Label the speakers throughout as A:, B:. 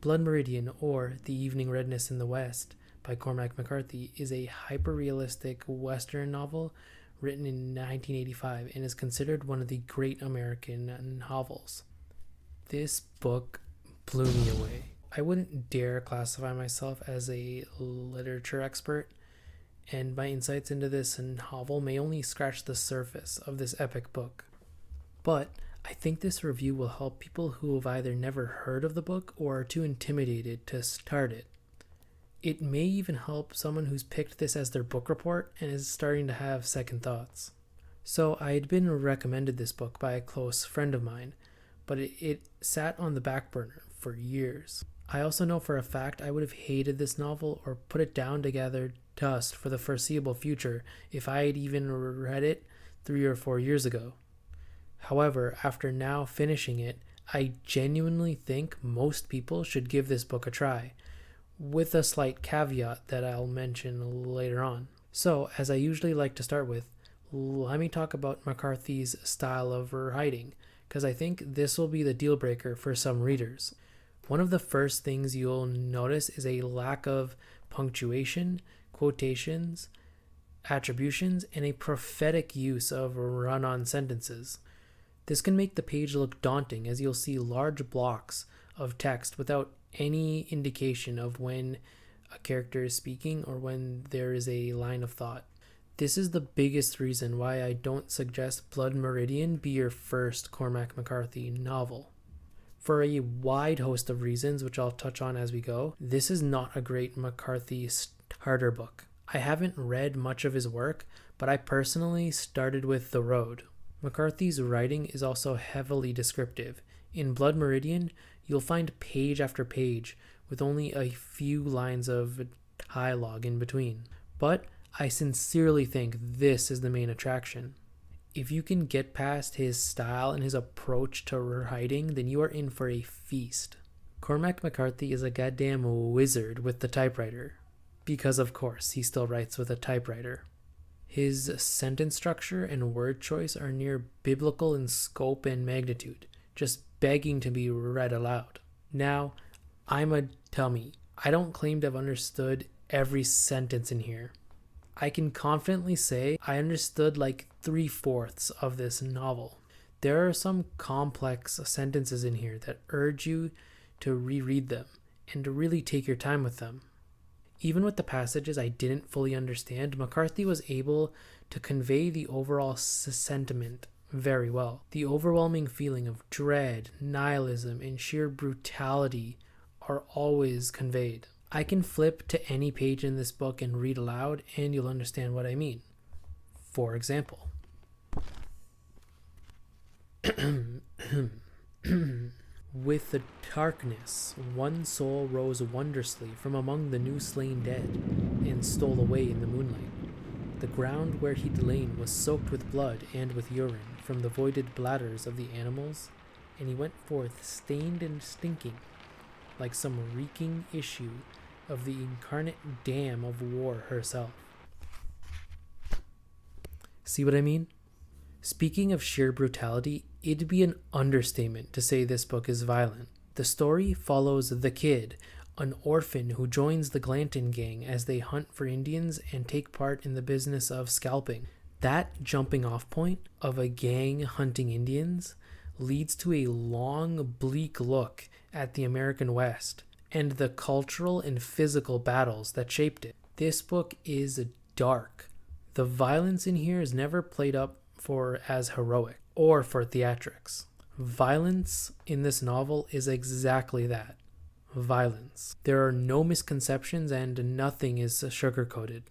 A: Blood Meridian, or The Evening Redness in the West by Cormac McCarthy, is a hyper-realistic Western novel written in 1985 and is considered one of the great American novels. This book blew me away. I wouldn't dare classify myself as a literature expert, and my insights into this novel may only scratch the surface of this epic book. But I think this review will help people who have either never heard of the book or are too intimidated to start it. It may even help someone who's picked this as their book report and is starting to have second thoughts. So I had been recommended this book by a close friend of mine, but it sat on the back burner for years. I also know for a fact I would have hated this novel or put it down to gather dust for the foreseeable future if I had even read it 3 or 4 years ago. However, after now finishing it, I genuinely think most people should give this book a try, with a slight caveat that I'll mention later on. So, as I usually like to start with, let me talk about McCarthy's style of writing, because I think this will be the deal breaker for some readers. One of the first things you'll notice is a lack of punctuation, quotations, attributions, and a prophetic use of run-on sentences. This can make the page look daunting, as you'll see large blocks of text without any indication of when a character is speaking or when there is a line of thought. This is the biggest reason why I don't suggest Blood Meridian be your first Cormac McCarthy novel. For a wide host of reasons, which I'll touch on as we go, this is not a great McCarthy starter book. I haven't read much of his work, but I personally started with The Road. McCarthy's writing is also heavily descriptive. In Blood Meridian, you'll find page after page with only a few lines of dialogue in between. But I sincerely think this is the main attraction. If you can get past his style and his approach to writing, then you are in for a feast. Cormac McCarthy is a goddamn wizard with the typewriter. Because of course, he still writes with a typewriter. His sentence structure and word choice are near biblical in scope and magnitude, just begging to be read aloud. Now, I'm a dummy. I don't claim to have understood every sentence in here. I can confidently say I understood like 3/4 of this novel. There are some complex sentences in here that urge you to reread them and to really take your time with them. Even with the passages I didn't fully understand, McCarthy was able to convey the overall sentiment very well. The overwhelming feeling of dread, nihilism, and sheer brutality are always conveyed. I can flip to any page in this book and read aloud, and you'll understand what I mean. For example, with the darkness, one soul rose wondrously from among the new slain dead, and stole away in the moonlight. The ground where he'd lain was soaked with blood and with urine from the voided bladders of the animals, and he went forth stained and stinking, like some reeking issue of the incarnate dam of war herself. See what I mean? Speaking of sheer brutality, it'd be an understatement to say this book is violent. The story follows the kid, an orphan who joins the Glanton gang as they hunt for Indians and take part in the business of scalping. That jumping off point of a gang hunting Indians leads to a long, bleak look at the American West and the cultural and physical battles that shaped it. This book is dark. The violence in here is never played up for as heroic or for theatrics. Violence in this novel is exactly that. Violence. There are no misconceptions and nothing is sugar-coated.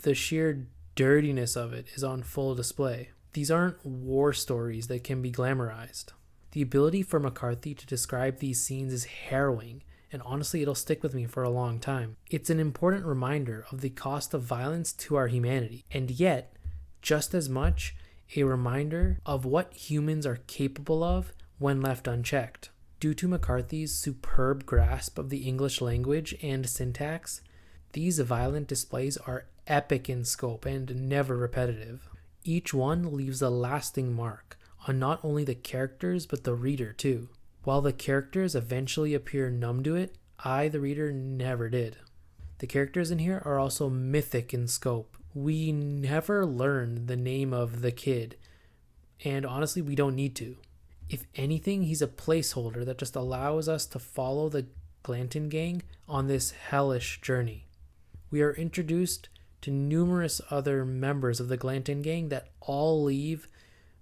A: The sheer dirtiness of it is on full display. These aren't war stories that can be glamorized. The ability for McCarthy to describe these scenes is harrowing, and honestly it'll stick with me for a long time. It's an important reminder of the cost of violence to our humanity, and yet, just as much, a reminder of what humans are capable of when left unchecked. Due to McCarthy's superb grasp of the English language and syntax, these violent displays are epic in scope and never repetitive. Each one leaves a lasting mark on not only the characters but the reader too. While the characters eventually appear numb to it, I, the reader, never did. The characters in here are also mythic in scope. We never learn the name of the kid, and honestly, we don't need to. If anything, he's a placeholder that just allows us to follow the Glanton gang on this hellish journey. We are introduced to numerous other members of the Glanton gang that all leave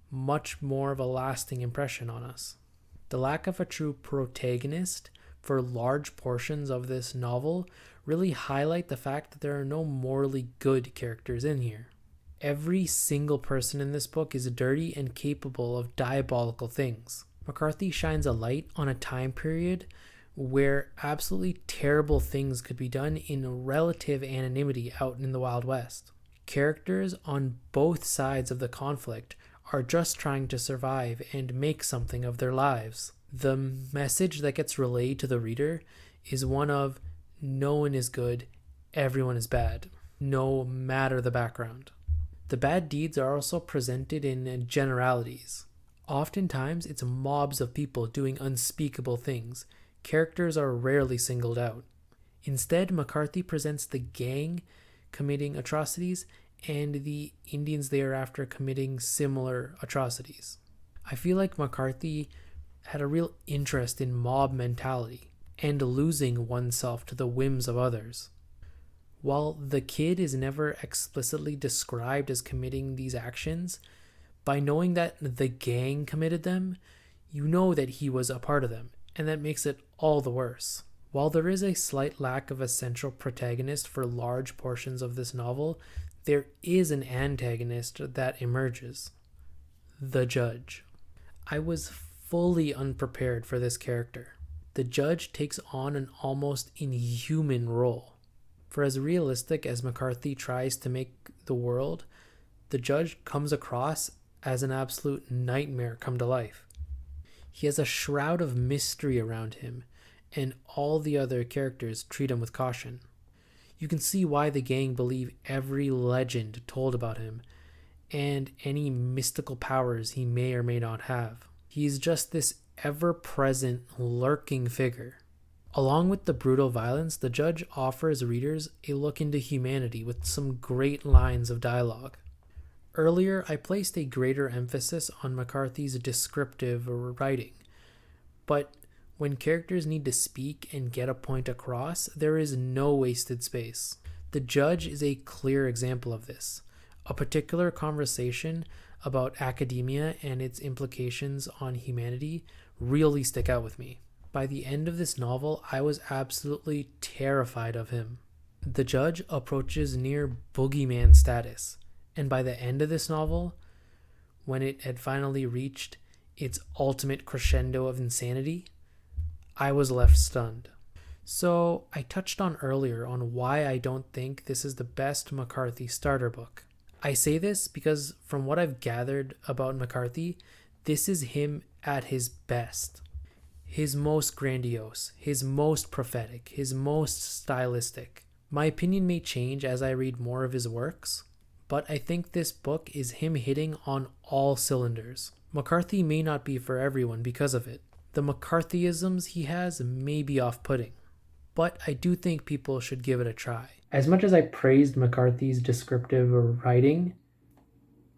A: much more of a lasting impression on us. The lack of a true protagonist for large portions of this novel really highlight the fact that there are no morally good characters in here. Every single person in this book is dirty and capable of diabolical things. McCarthy shines a light on a time period where absolutely terrible things could be done in relative anonymity out in the Wild West. Characters on both sides of the conflict are just trying to survive and make something of their lives. The message that gets relayed to the reader is one of no one is good, everyone is bad, no matter the background. The bad deeds are also presented in generalities. Oftentimes, it's mobs of people doing unspeakable things. Characters are rarely singled out. Instead, McCarthy presents the gang committing atrocities and the Indians thereafter committing similar atrocities. I feel like McCarthy had a real interest in mob mentality and losing oneself to the whims of others. While the kid is never explicitly described as committing these actions, by knowing that the gang committed them, you know that he was a part of them, and that makes it all the worse. While there is a slight lack of a central protagonist for large portions of this novel, there is an antagonist that emerges: the judge. I was fully unprepared for this character. The judge takes on an almost inhuman role. For as realistic as McCarthy tries to make the world, the judge comes across as an absolute nightmare come to life. He has a shroud of mystery around him, and all the other characters treat him with caution. You can see why the gang believe every legend told about him, and any mystical powers he may or may not have. He's just this ever-present, lurking figure. Along with the brutal violence, the judge offers readers a look into humanity with some great lines of dialogue. Earlier, I placed a greater emphasis on McCarthy's descriptive writing, but when characters need to speak and get a point across, there is no wasted space. The judge is a clear example of this. A particular conversation about academia and its implications on humanity really stick out with me. By the end of this novel, I was absolutely terrified of him. The judge approaches near boogeyman status, and by the end of this novel, when it had finally reached its ultimate crescendo of insanity, I was left stunned. So I touched on earlier on why I don't think this is the best McCarthy starter book. I say this because from what I've gathered about McCarthy, this is him at his best. His most grandiose, his most prophetic, his most stylistic. My opinion may change as I read more of his works, but I think this book is him hitting on all cylinders. McCarthy may not be for everyone because of it. The McCarthyisms he has may be off-putting, but I do think people should give it a try. As much as I praised McCarthy's descriptive writing,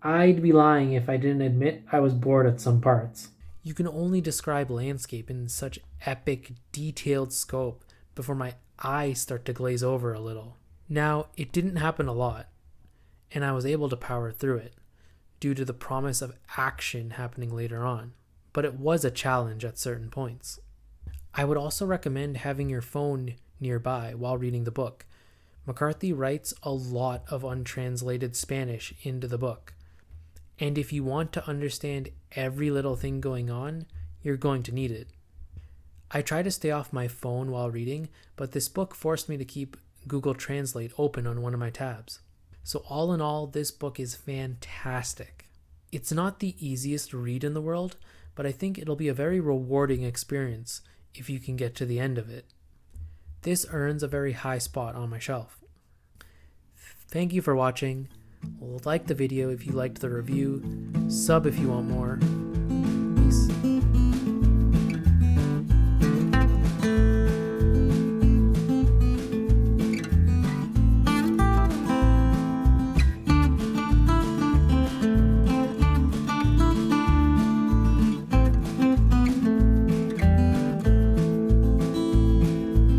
A: I'd be lying if I didn't admit I was bored at some parts. You can only describe landscape in such epic, detailed scope before my eyes start to glaze over a little. Now, it didn't happen a lot, and I was able to power through it due to the promise of action happening later on, but it was a challenge at certain points. I would also recommend having your phone nearby while reading the book. McCarthy writes a lot of untranslated Spanish into the book, and if you want to understand every little thing going on, you're going to need it. I try to stay off my phone while reading, but this book forced me to keep Google Translate open on one of my tabs. So all in all, this book is fantastic. It's not the easiest read in the world, but I think it'll be a very rewarding experience if you can get to the end of it. This earns a very high spot on my shelf. Thank you for watching. Like the video if you liked the review, sub if you want more,